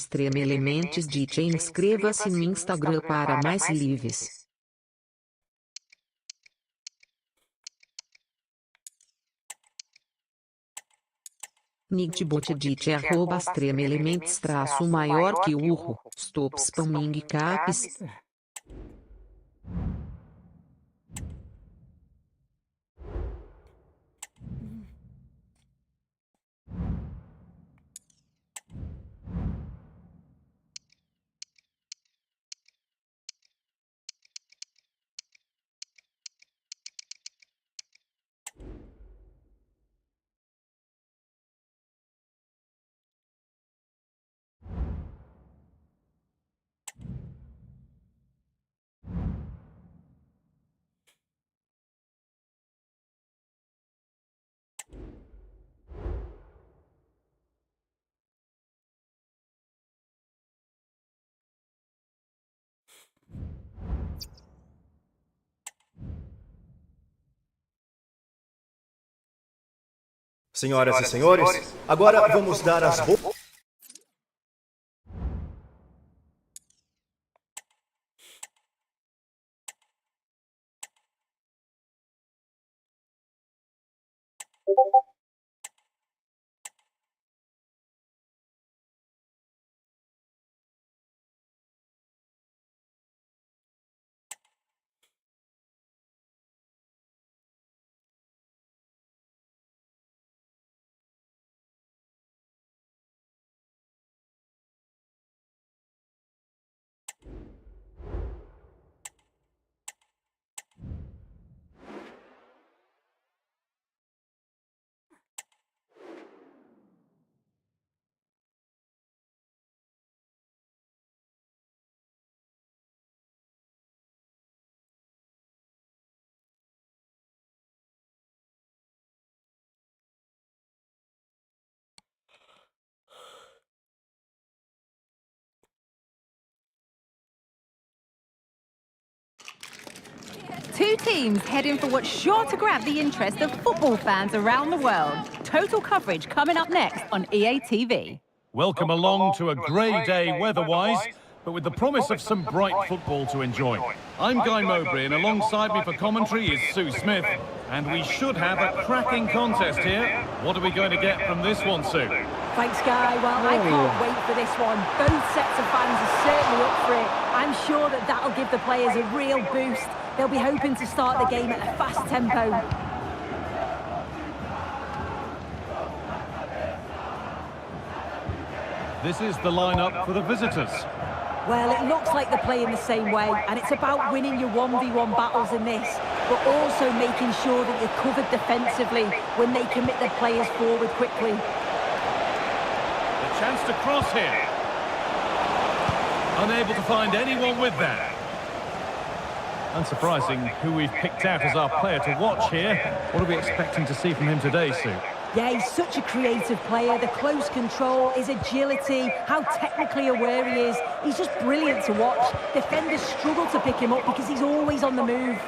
Extreme Elements DJ, inscreva-se no Instagram para mais lives. Nickbot DJ @extreme elements traço maior que urro. Stop spamming caps. Senhoras e senhores, agora vamos dar as roupas. Two teams heading for what's sure to grab the interest of football fans around the world. Total coverage coming up next on EA TV. Welcome along to a grey day weather-wise, but with the promise of some bright football to enjoy. I'm Guy Mowbray, and alongside me for commentary is Sue Smith, and we should have a cracking contest here. What are we going to get from this one, Sue? Thanks, Guy. Well, I can't wait for this one. Both sets of fans are certainly up for it. I'm sure that that'll give the players a real boost. They'll be hoping to start the game at a fast tempo. This is the lineup for the visitors. Well, it looks like they're playing the same way, and it's about winning your 1v1 battles in this, but also making sure that you're covered defensively when they commit their players forward quickly. The chance to cross here. Unable to find anyone with that. Unsurprising who we've picked out as our player to watch here. What are we expecting to see from him today, Sue? Yeah, he's such a creative player. The close control, his agility, how technically aware he is. He's just brilliant to watch. Defenders struggle to pick him up because he's always on the move.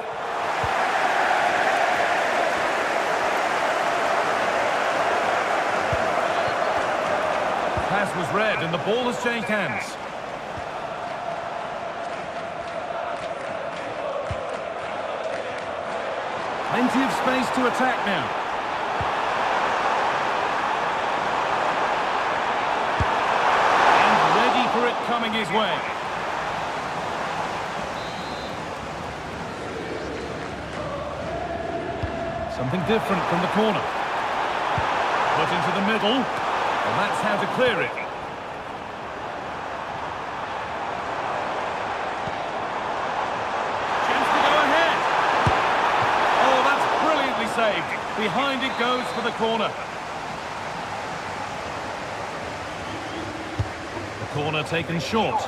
The pass was read and the ball has changed hands. Plenty of space to attack now. And ready for it coming his way. Something different from the corner. Put into the middle. Well, that's how to clear it. Saved. Behind it goes for the corner. The corner taken short.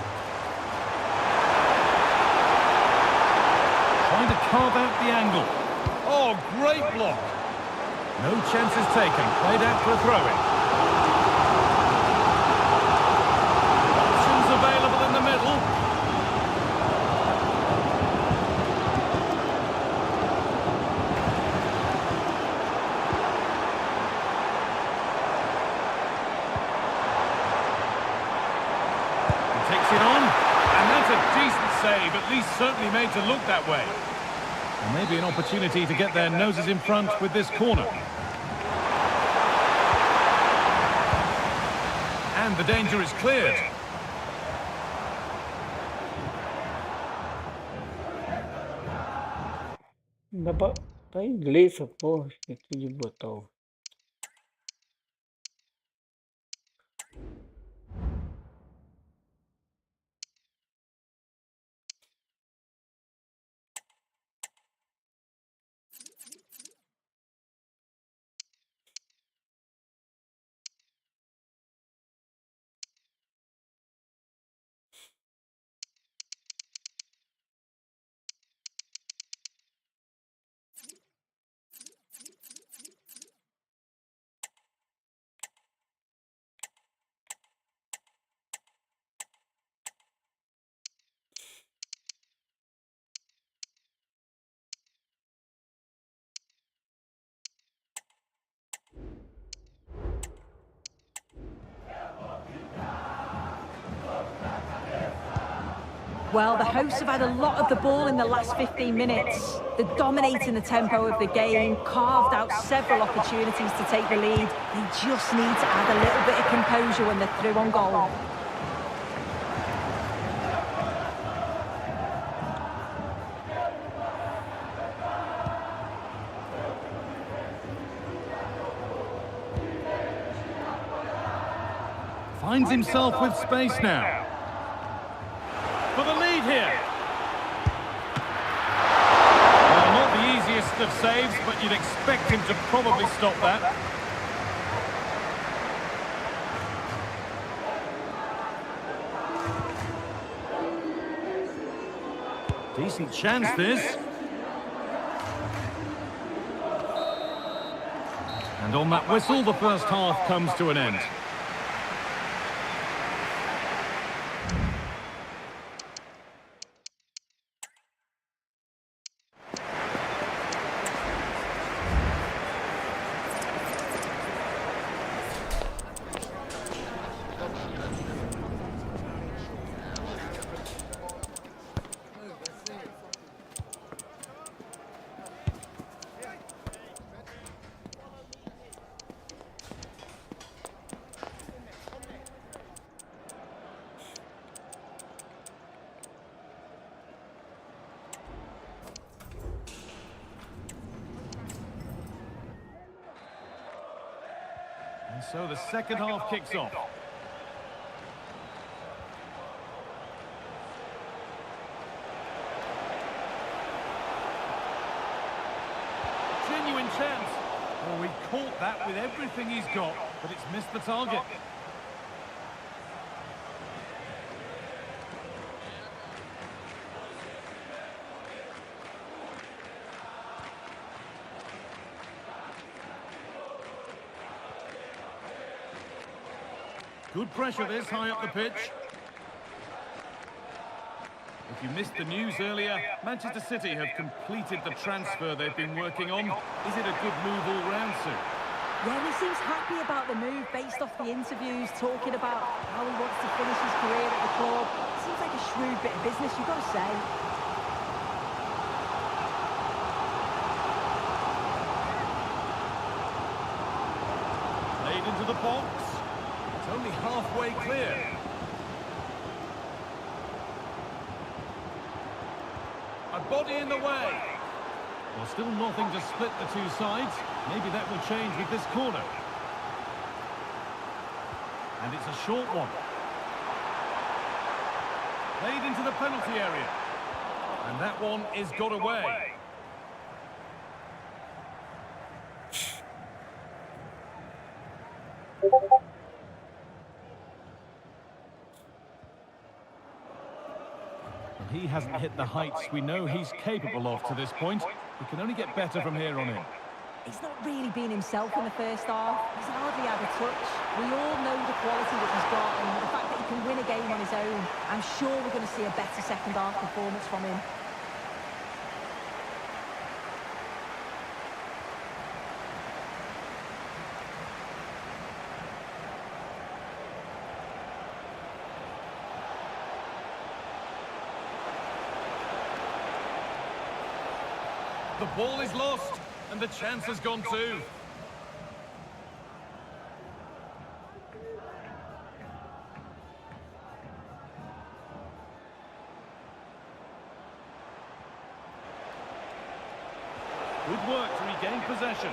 Trying to carve out the angle. Oh, great block. No chances taken. Played out for a throw-in. Options available in the middle. save, at least certainly made to look that way. And maybe an opportunity to get their noses in front with this corner. And the danger is cleared. Dapat tayo inglês, pô. Aqui de botão. Well, the hosts have had a lot of the ball in the last 15 minutes. They're dominating the tempo of the game, carved out several opportunities to take the lead. They just need to add a little bit of composure when they're through on goal. Finds himself with space now. For the lead here. Well, not the easiest of saves, but you'd expect him to probably stop that. Decent chance, this. And on that whistle, the first half comes to an end. And so the second half kicks off. Genuine chance. Oh, he caught that with everything he's got, but it's missed the target. Good pressure this, high up the pitch. If you missed the news earlier, Manchester City have completed the transfer they've been working on. Is it a good move all round, Sue? Yeah, he seems happy about the move based off the interviews, talking about how he wants to finish his career at the club. Seems like a shrewd bit of business, you've got to say. Laid into the box. It's only halfway clear. A body in the way. Well, still nothing to split the two sides. Maybe that will change with this corner. And it's a short one. Played into the penalty area. And that one is got away. He hasn't hit the heights we know he's capable of to this point. He can only get better from here on in. He's not really been himself in the first half. He's hardly had a touch. We all know the quality that he's got, and the fact that he can win a game on his own. I'm sure we're going to see a better second half performance from him. The ball is lost, and the chance has gone too. Good work to regain possession.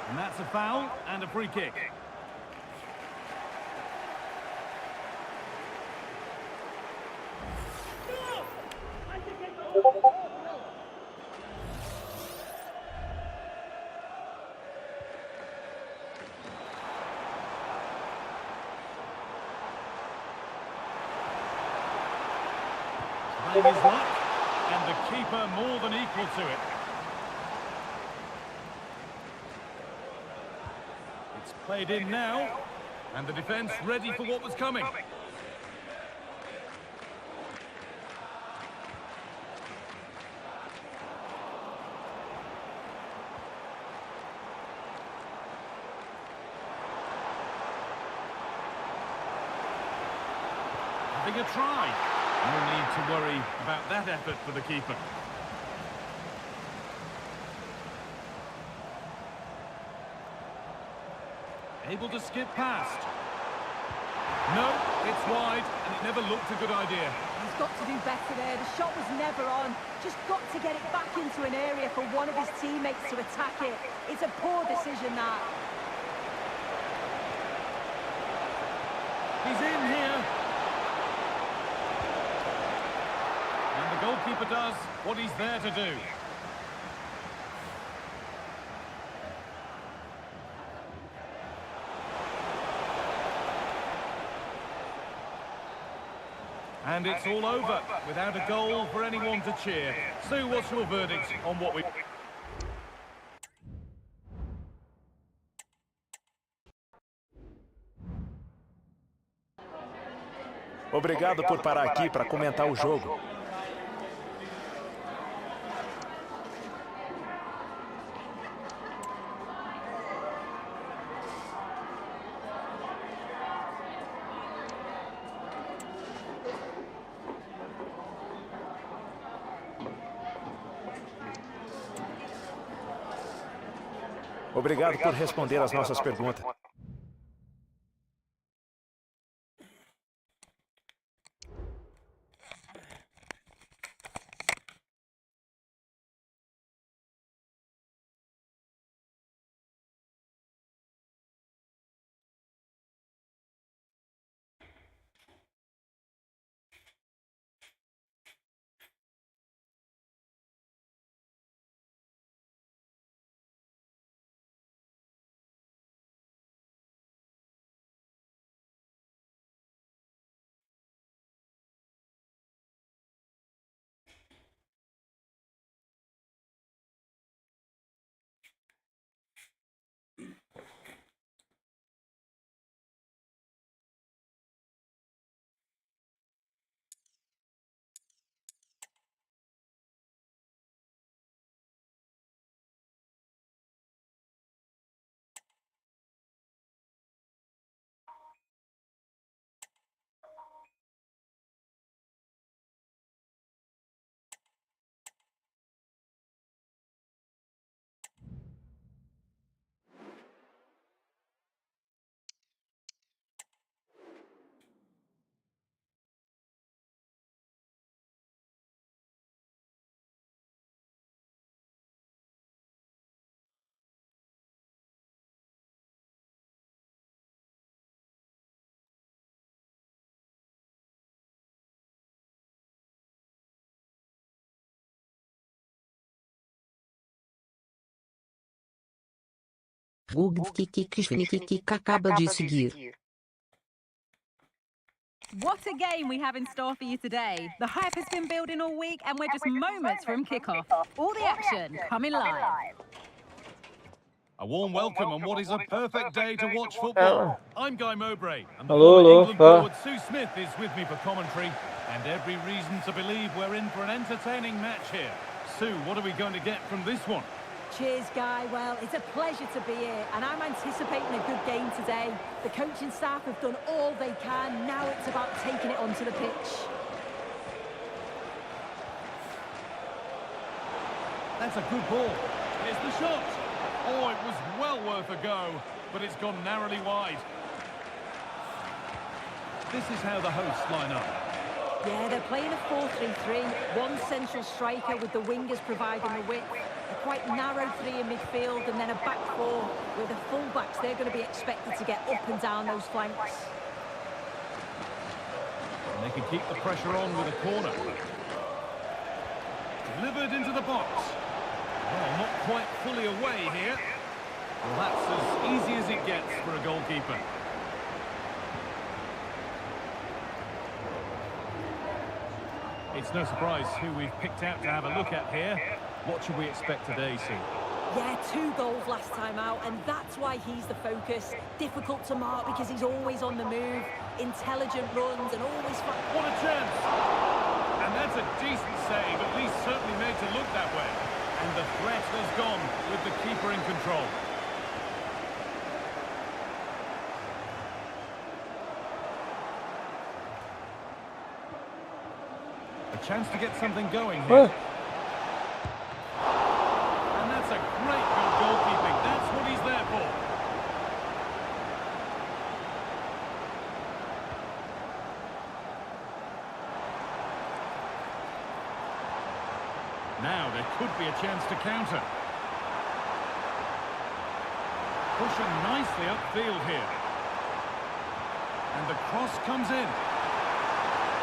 And that's a foul and a free kick. Trying his luck, and the keeper more than equal to it. It's played in now, and the defence ready for what was coming. Having a try. No need to worry about that effort for the keeper. Able to skip past. No, it's wide, and it never looked a good idea. He's got to do better there. The shot was never on. Just got to get it back into an area for one of his teammates to attack it. It's a poor decision, that. He's in here. And the goalkeeper does what he's there to do. And it's all over, without a goal for anyone to cheer. Sue, what's your verdict on what we... Obrigado por parar aqui para comentar o jogo. Obrigado por responder as nossas perguntas. Acaba de seguir. What a game we have in store for you today. The hype has been building all week and we're just moments from kickoff. All the action coming live. A warm welcome on what is a perfect day to watch football. I'm Guy Mowbray, and the Hello, former England hello. forward Sue Smith is with me for commentary, and every reason to believe we're in for an entertaining match here. Sue, what are we going to get from this one? Cheers, Guy. Well, it's a pleasure to be here, and I'm anticipating a good game today. The coaching staff have done all they can. Now it's about taking it onto the pitch. That's a good ball. Here's the shot. Oh, it was well worth a go, but it's gone narrowly wide. This is how the hosts line up. Yeah, they're playing a 4-3-3. One central striker with the wingers providing the width. A quite narrow three in midfield, and then a back four where the full-backs, they're going to be expected to get up and down those flanks. And they can keep the pressure on with a corner. Delivered into the box. Well, not quite fully away here. Well, that's as easy as it gets for a goalkeeper. It's no surprise who we've picked out to have a look at here. What should we expect today, Sue? Yeah, 2 goals last time out, and that's why he's the focus. Difficult to mark because he's always on the move. Intelligent runs and always... What a chance! And that's a decent save, at least certainly made to look that way. And the threat has gone with the keeper in control. A chance to get something going here. And that's a great good goalkeeping. That's what he's there for. Now there could be a chance to counter. Pushing nicely upfield here. And the cross comes in.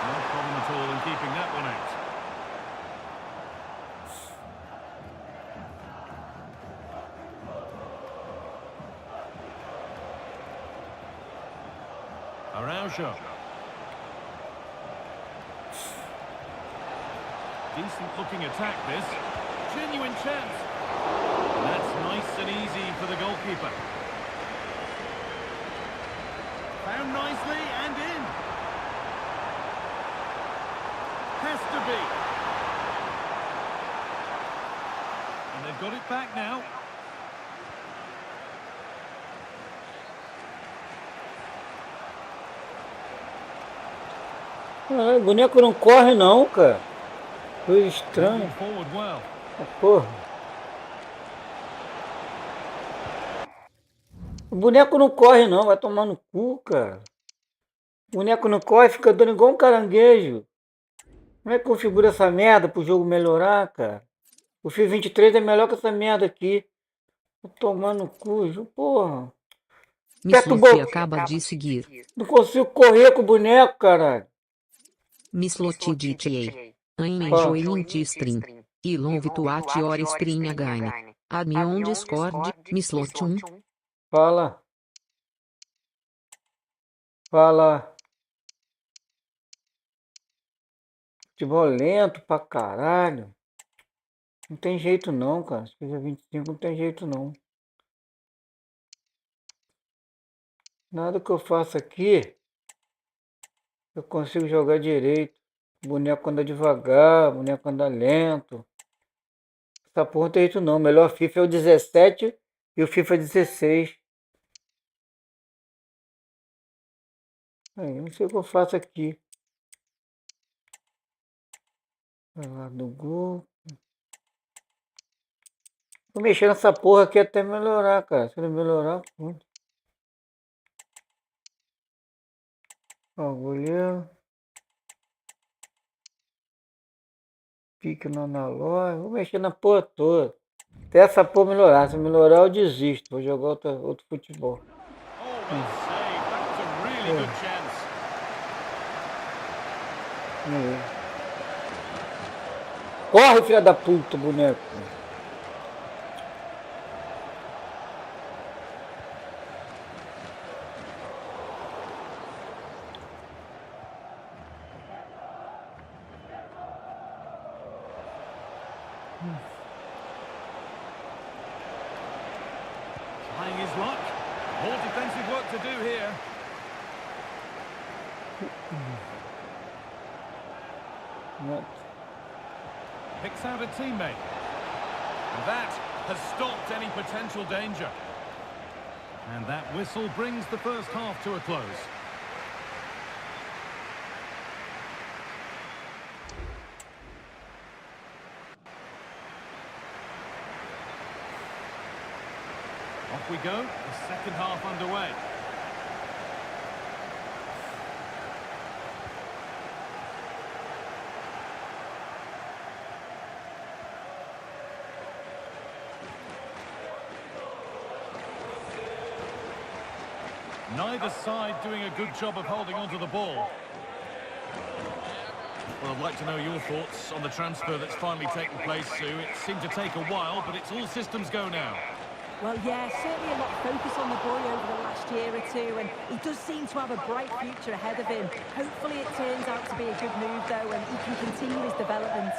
No problem at all in keeping that one out. Araujo. Decent looking attack this. Genuine chance. And that's nice and easy for the goalkeeper. Found nicely and in. Has to be. And they've got it back now. Ah, o boneco não corre não, cara. Coisa estranha. Forward well. Porra. O boneco não corre não, vai tomar no cu, cara. O boneco não corre, fica dando igual um caranguejo. Como é que configura essa merda pro jogo melhorar, cara? O FIFA 23 é melhor que essa merda aqui. Tô tomando no cu, porra. Misloti acaba de seguir. Não consigo correr com o boneco, caralho. Misloti DJ. Enjoy stream. Ilon vituati ora stream again. Admin Discord, Misloti 1. Fala. Fala. Futebol lento pra caralho. Não tem jeito não, cara. Se fizer 25 não tem jeito não. Nada que eu faça aqui eu consigo jogar direito. O boneco anda devagar, o boneco anda lento. Essa porra não tem jeito não. O melhor FIFA é o 17 e o FIFA 16. Aí, não sei o que eu faço aqui. Vai lá do gol. Vou mexer nessa porra aqui até melhorar, cara. Se não melhorar, pronto. Ó, goleiro. Pique no analógico. Vou mexer na porra toda. Até essa porra melhorar. Se melhorar, eu desisto. Vou jogar outro futebol. Corre, filha da puta, boneco. Trying his luck. More defensive work to do here. What? Picks out a teammate. And that has stopped any potential danger. And that whistle brings the first half to a close. Off we go, the second half underway. Neither side doing a good job of holding onto the ball. Well, I'd like to know your thoughts on the transfer that's finally taken place, Sue. It seemed to take a while, but it's all systems go now. Well, yeah, certainly a lot of focus on the boy over the last year or two, and he does seem to have a bright future ahead of him. Hopefully it turns out to be a good move, though, and he can continue his development.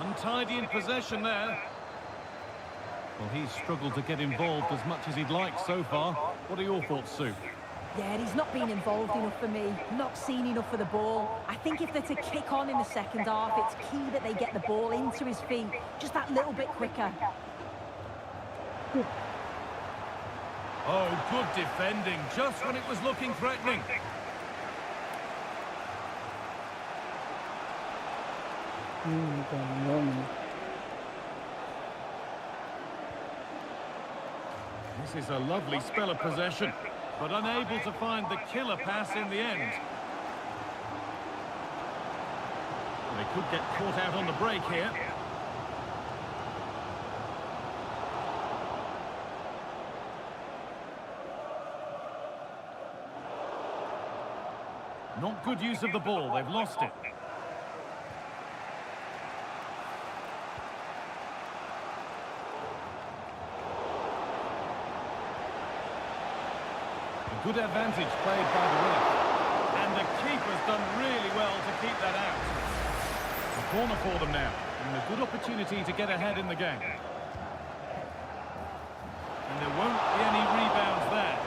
Untidy in possession there. Well, he's struggled to get involved as much as he'd like so far. What are your thoughts, Sue? Yeah, he's not been involved enough for me, not seen enough for the ball. I think if they're to kick on in the second half, it's key that they get the ball into his feet just that little bit quicker. Oh, good defending, just when it was looking threatening. This is a lovely spell of possession, but unable to find the killer pass in the end. They could get caught out on the break here. Not good use of the ball, they've lost it. Good advantage played by the ref. And the keeper's done really well to keep that out. A corner for them now, and a good opportunity to get ahead in the game. And there won't be any rebounds there.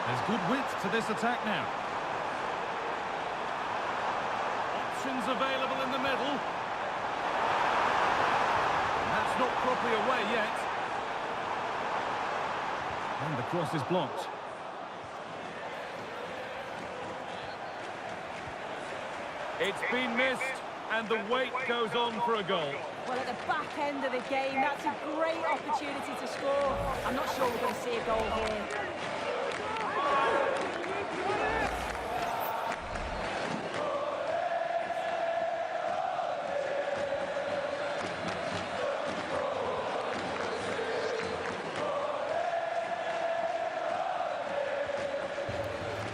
There's good width to this attack now. Options available in the middle. And that's not properly away yet. And the cross is blocked. It's been missed, and the wait goes on for a goal. Well, at the back end of the game, that's a great opportunity to score. I'm not sure we're going to see a goal here.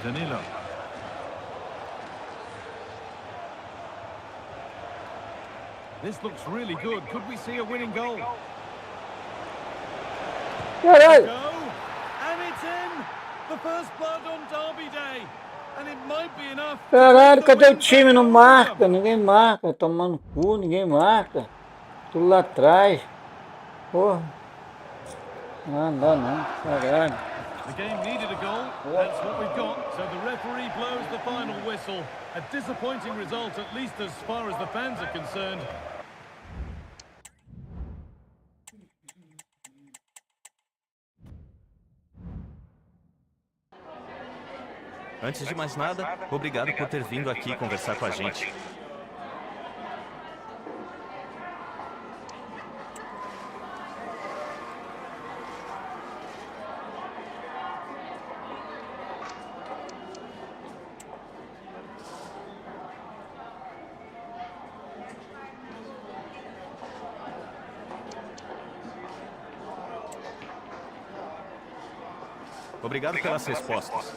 Danilo. This looks really good. Could we see a winning goal? Go, and it's in! The first blood on Derby Day. And it might be enough. Caralho, cadê o time? Não marca, ninguém marca. Tomando cu, ninguém marca. Tudo lá atrás. Porra. Não dá não, caralho. The game needed a goal, that's what we've got, so the referee blows the final whistle. A disappointing result, at least as far as the fans are concerned. Antes de mais nada, obrigado por ter vindo aqui conversar com a gente. Obrigado pelas respostas.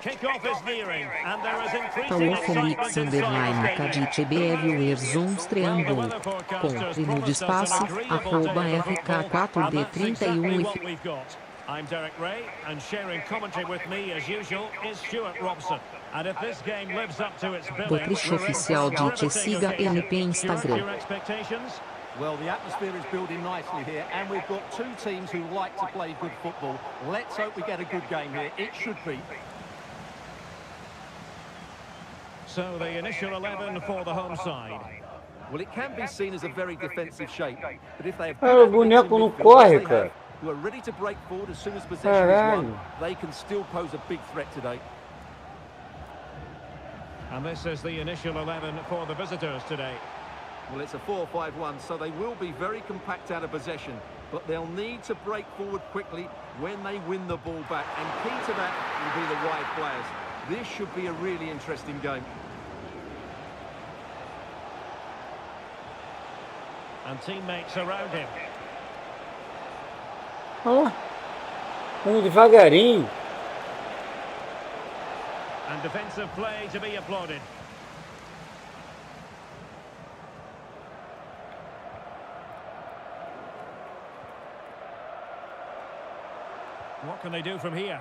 Kickoff is nearing, and there is increasing Talofomix underline Kadit Viewers estreando. Compre no espaço, @RK4D31. I'm Derek Ray, and sharing commentary with me as usual is Stuart Robson. And if this game lives up to its billing, Botricho oficial de Siga NP Instagram. Well, the atmosphere is building nicely here, and we've got two teams who like to play good football. Let's hope we get a good game here. It should be. So the initial 11 for the home side. Well, it can be seen as a very defensive shape, but if they have Cara, o boneco não corre, cara. who are ready to break forward as soon as possession is won, they can still pose a big threat today. And this is the initial 11 for the visitors today. Well, it's a 4-5-1, so they will be very compact out of possession, but they'll need to break forward quickly when they win the ball back, and key to that will be the wide players. This should be a really interesting game. And teammates around him. Ó, vamos devagarinho. And defensive play to be applauded. What can they do from here?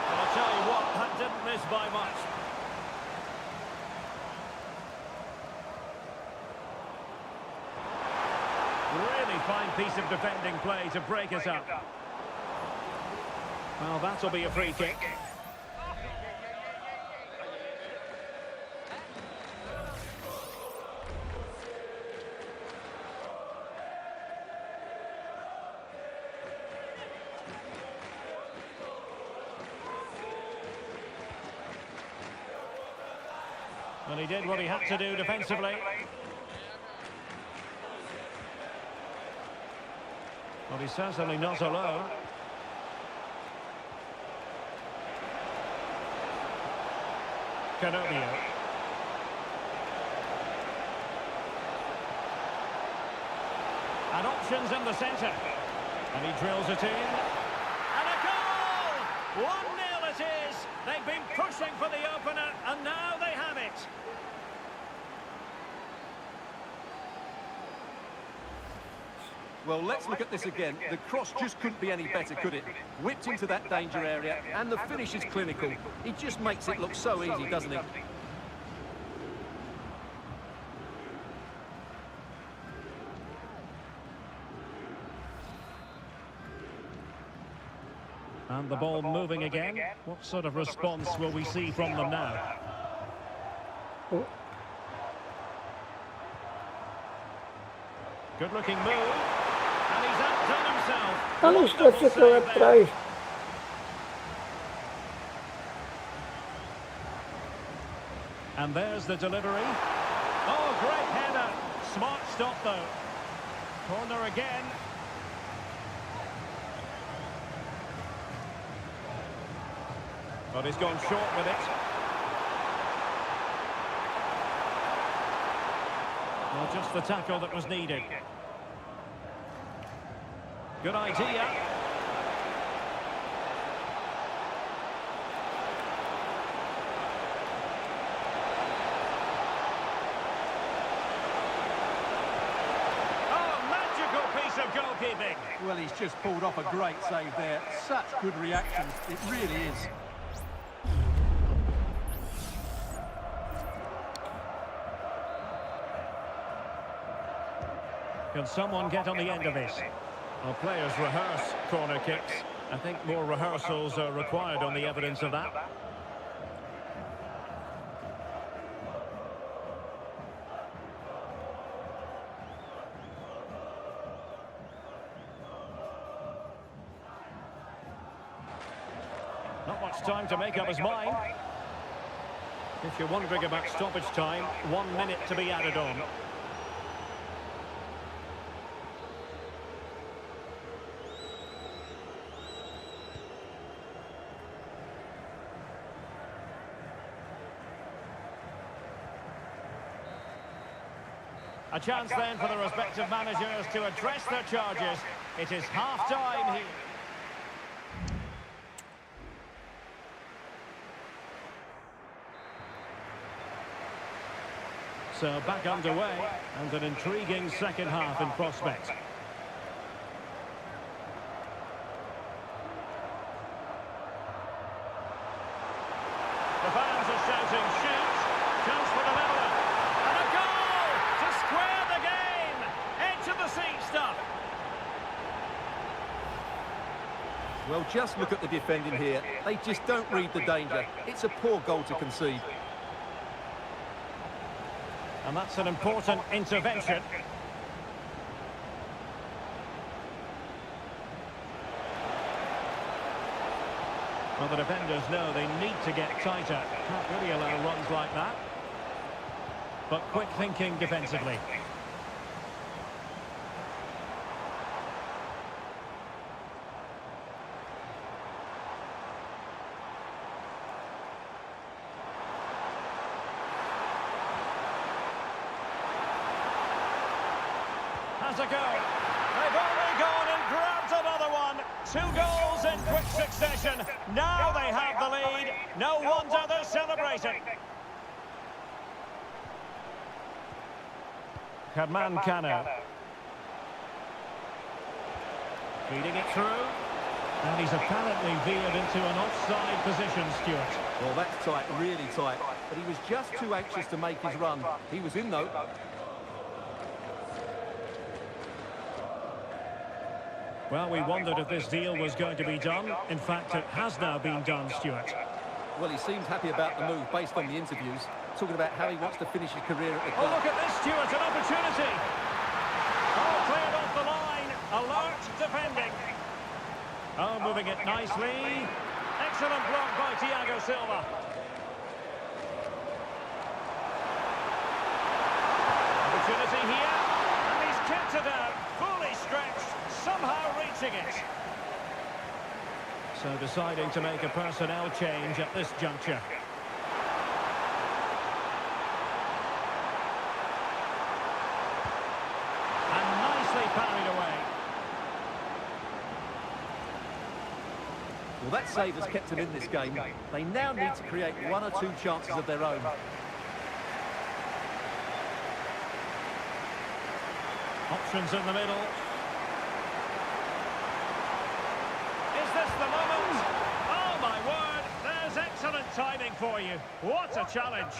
And I'll tell you what, that didn't miss by much. Really fine piece of defending play to break us up. Well, that'll be a free kick. And he did what he had to do defensively. Well, he's certainly not alone. Canobio. And options in the centre. And he drills it in. And a goal! 1-0 it is. They've been pushing for the opener, and now they have it. Well, let's look at this again. The cross just couldn't be any better, could it? Whipped into that danger area, and the finish is clinical. He just makes it look so easy, doesn't he? And the ball moving again. What sort of response will we see from them now? Good looking move. And he's outdone himself. Tá no espaço lá atrás. And there's the delivery. Oh, great header. Smart stop though. Corner again. But he's gone short with it. Well, just the tackle that was needed. Good idea. Oh, magical piece of goalkeeping. Well, he's just pulled off a great save there. Such good reactions. It really is. Can someone get on the end of this? Well, players rehearse corner kicks. I think more rehearsals are required on the evidence of that. Not much time to make up his mind. If you're wondering about stoppage time, 1 minute to be added on. A chance then for the respective managers to address their charges. It is half-time here. So back underway, and an intriguing second half in prospect. The fans are shouting, shoot! Chance for the leveller. And a goal to square the game! Edge of the seat stuff. Well, just look at the defending here. They just don't read the danger. It's a poor goal to concede. And that's an important intervention. Well, the defenders know they need to get tighter. Can't really allow runs like that. But quick thinking defensively. Has a go. They've only gone and grabbed another one. 2 goals in quick succession. Now they have the lead. No wonder they're celebrating. Kano. Feeding it through. And he's apparently veered into an offside position, Stuart. Well, that's tight, really tight. But he was just too anxious to make his run. He was in, though. Well, we wondered if this deal was going to be done. In fact, it has now been done, Stuart. Well, he seems happy about the move based on the interviews, talking about how he wants to finish his career at the club. Oh, look at this, Stuart, an opportunity. Oh, cleared off the line. Alert defending. Oh, moving it nicely. Excellent block by Thiago Silva. Opportunity here. And he's kept it out. Fully stretched. Somehow reaching it. So deciding to make a personnel change at this juncture. And nicely parried away. Well, that save has kept him in this game. They now need to create 1 or 2 chances of their own. Options in the middle. Is this the moment? Oh, my word. There's excellent timing for you. What a challenge.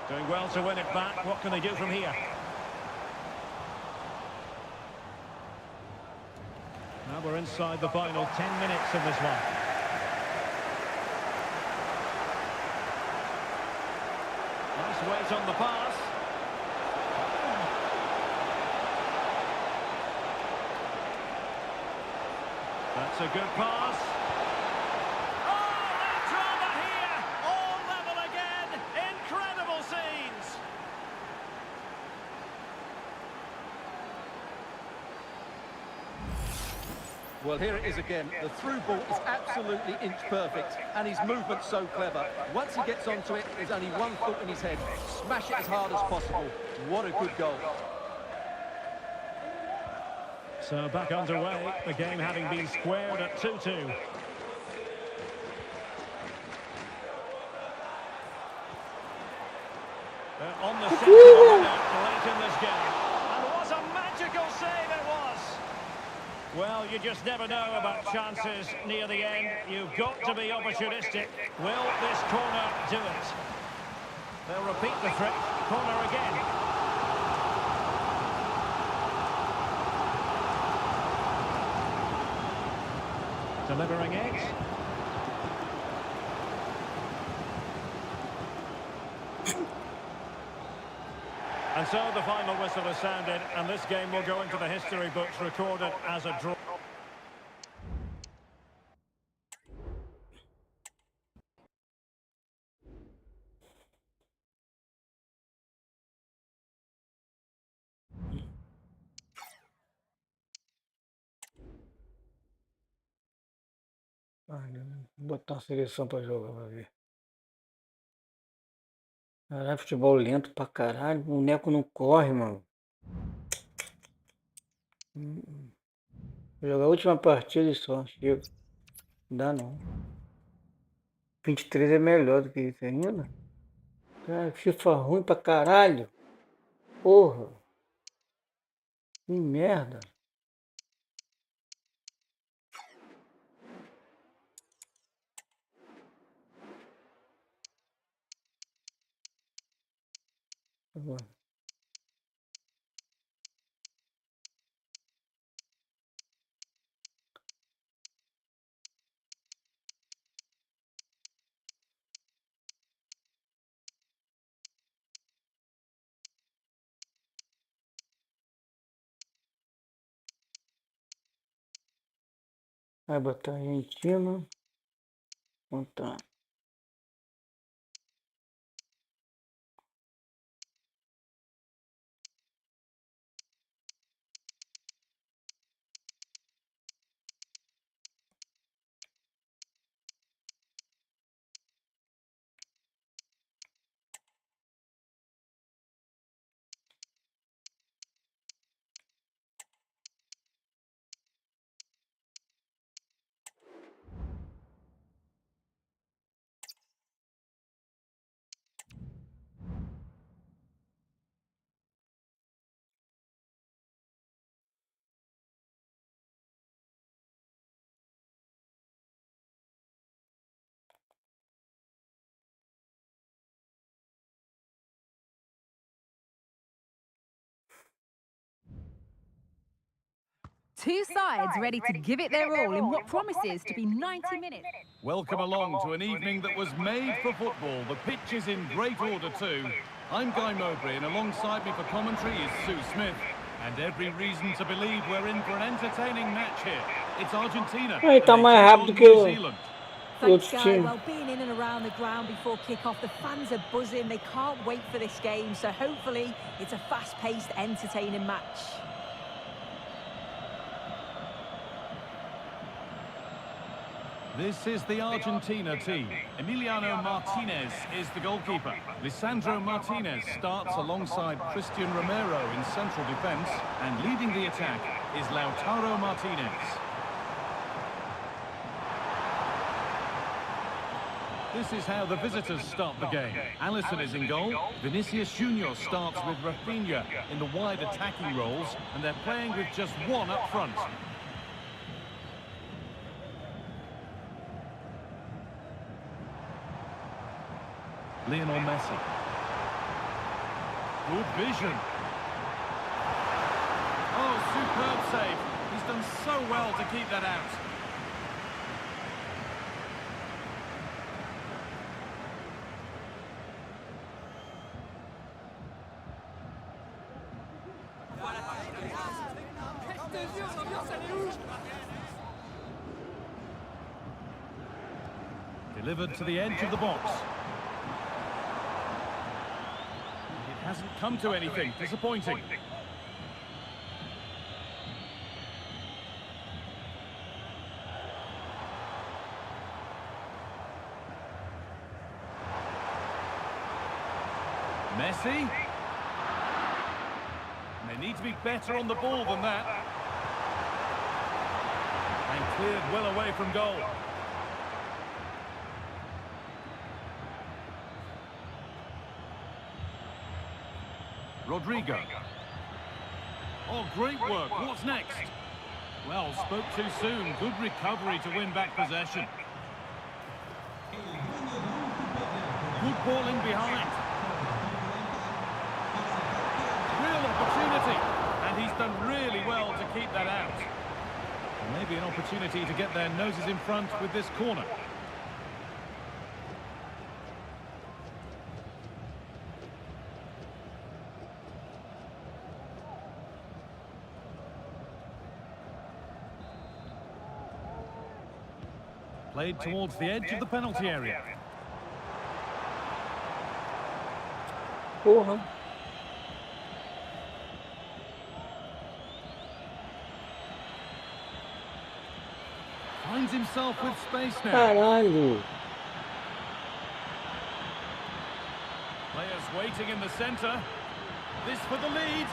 Doing well to win it back. What can they do from here? Now we're inside the final 10 minutes of this one. Nice weight on the pass. That's a good pass. Oh, that drama here! All level again! Incredible scenes! Well, here it is again. The through ball is absolutely inch perfect, and his movement's so clever. Once he gets onto it, there's only one thought in his head. Smash it as hard as possible. What a good goal. So back underway, the game having been squared at 2-2. They're on the centre late in this game. And what a magical save it was! Well, you just never know about chances near the end. You've got to be opportunistic. Will this corner do it? They'll repeat the trick. Corner again. Delivering it. And so the final whistle has sounded, and this game will go into the history books recorded as a draw. Vou botar uma seleção pra jogar, pra ver. Caralho, futebol lento pra caralho. O boneco não corre, mano. Vou jogar a última partida e só, chega. Não dá não. 23 é melhor do que isso ainda. Cara, FIFA ruim pra caralho. Porra. Que merda. Agora. Vai botar Argentina. Contar. Two sides ready to give it their all in what promises to be 90 minutes. Welcome along to an evening that was made for football. The pitch is in great order too. I'm Guy Mowbray, and alongside me for commentary is Sue Smith. And every reason to believe we're in for an entertaining match here. It's Argentina. Aí tá mais rápido que o Thanks, Guy. Well, being in and around the ground before kick-off, the fans are buzzing. They can't wait for this game. So hopefully it's a fast-paced, entertaining match. This is the Argentina team. Emiliano Martinez is the goalkeeper. Lisandro Martinez starts alongside Christian Romero in central defence, and leading the attack is Lautaro Martinez. This is how the visitors start the game. Alisson is in goal. Vinicius Junior starts with Rafinha in the wide attacking roles, and they're playing with just one up front. Lionel Messi. Good vision. Oh, superb save. He's done so well to keep that out. Delivered to the edge of the box. Hasn't come to anything. Disappointing. Messi. They need to be better on the ball than that. And cleared well away from goal. Rodrigo. Oh, great work. What's next? Well, spoke too soon. Good recovery to win back possession. Good ball in behind. Real opportunity. And he's done really well to keep that out. Maybe an opportunity to get their noses in front with this corner. Played towards the edge of the penalty area. Porra. Finds himself with space now. Caralho. Players waiting in the centre. This for the lead.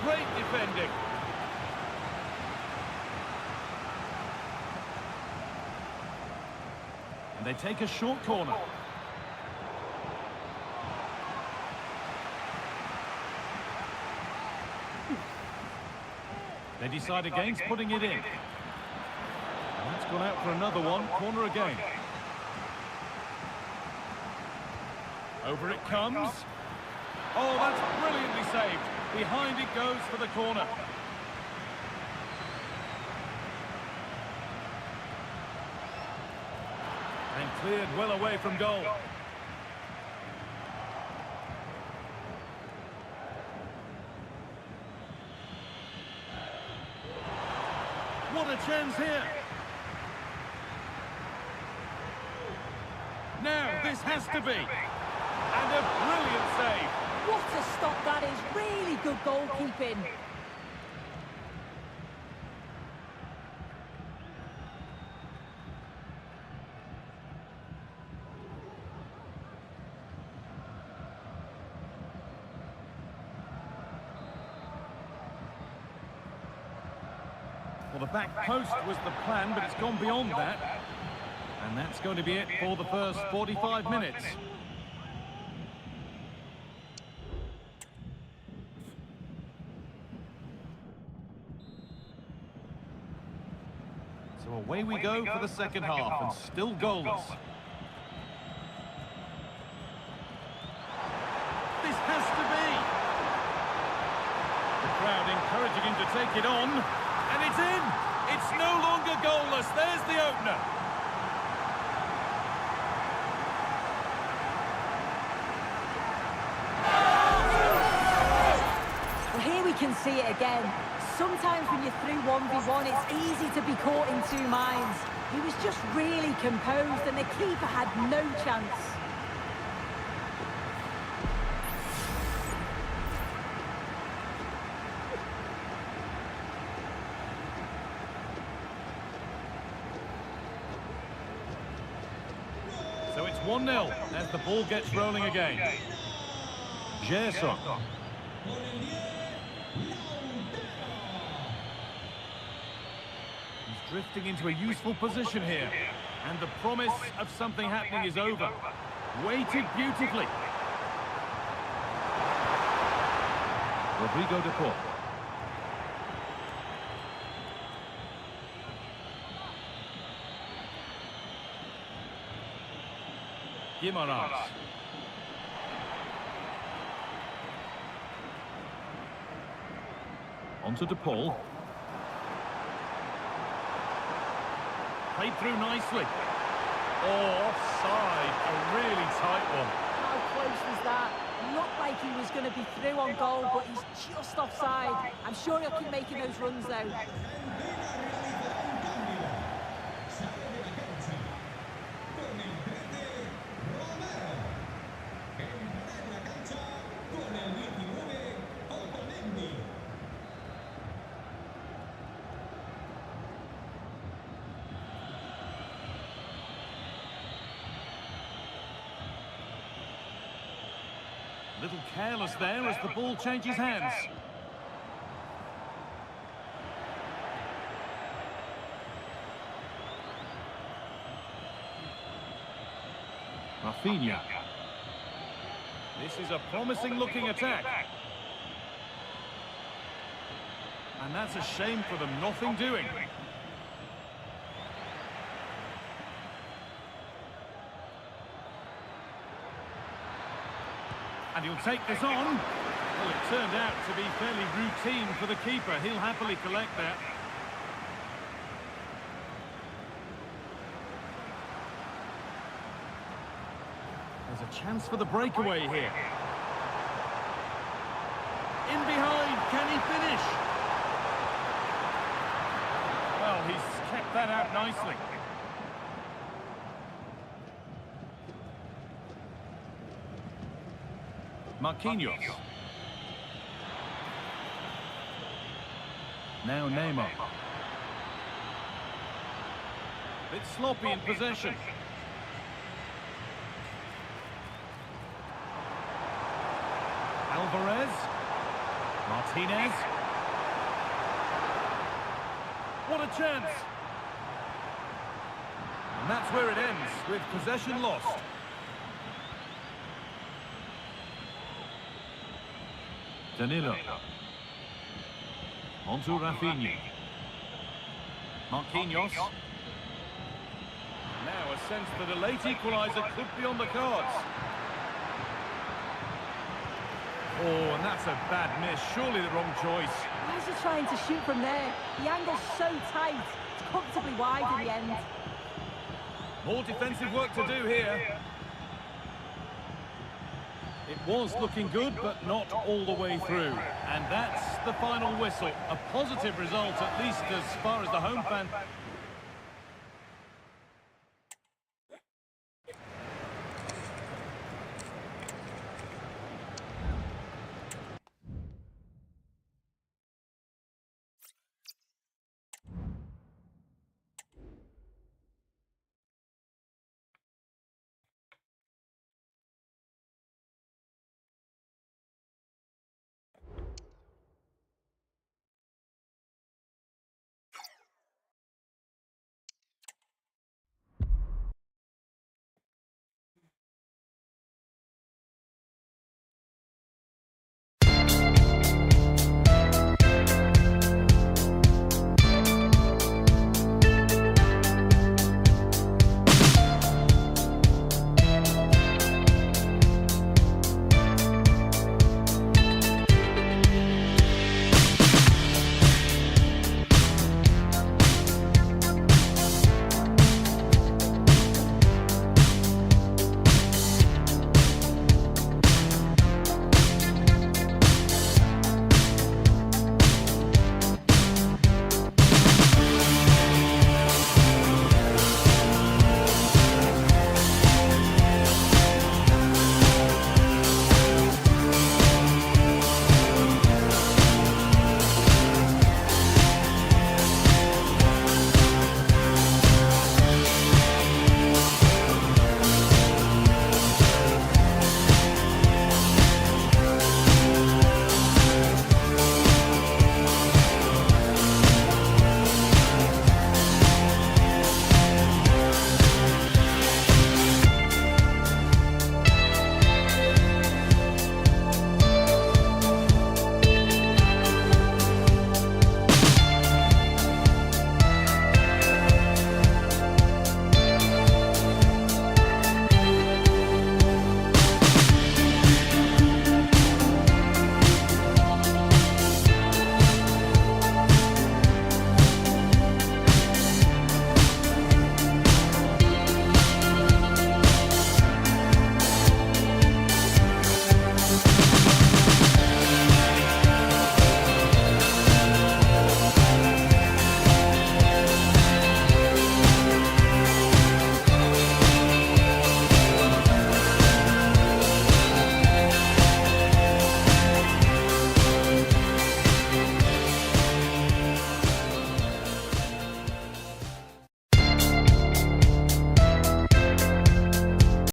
Great defending. And they take a short corner. They decide against putting it in. And that's gone out for another one. Corner again. Over it comes. Oh, that's brilliantly saved. Behind it goes for the corner. And cleared well away from goal. What a chance here. Now, this has to be. And a brilliant save. What a stop that is. Really good goalkeeping. Well, the back post was the plan, but it's gone beyond that. And that's going to be it for the first 45 minutes. So away we go for the second half, and still goalless. This has to be! The crowd encouraging him to take it on, and it's in! It's no longer goalless, there's the opener! Well, here we can see it again. Sometimes when you're through 1v1, it's easy to be caught in two minds. He was just really composed and the keeper had no chance. So it's 1-0 as the ball gets rolling again. Gerson. Drifting into a useful position here. And the promise of something happening is over. Weighted beautifully. Rodrigo de Paul. Guimaraes. Onto de Paul. Played through nicely. Oh, offside. A really tight one. How close was that? Looked like he was going to be through on goal, but he's just offside. I'm sure he'll keep making those runs, though. A little careless there as the ball changes hands. Rafinha. This is a promising looking attack. And that's a shame for them, nothing doing. And he'll take this on. Well, it turned out to be fairly routine for the keeper. He'll happily collect that. There's a chance for the breakaway here. In behind, can he finish? Well, he's kept that out nicely. Marquinhos. Now Neymar. Bit sloppy in possession. Alvarez. Martinez. What a chance! And that's where it ends, with possession lost. Danilo. Onto Rafinha. Marquinhos. Now a sense that a late equaliser could be on the cards. Oh, and that's a bad miss. Surely the wrong choice. Why is he trying to shoot from there? The angle's so tight. It's comfortably wide in the end. More defensive work to do here. It was looking good, but not all the way through. And that's the final whistle. A positive result, at least as far as the home fan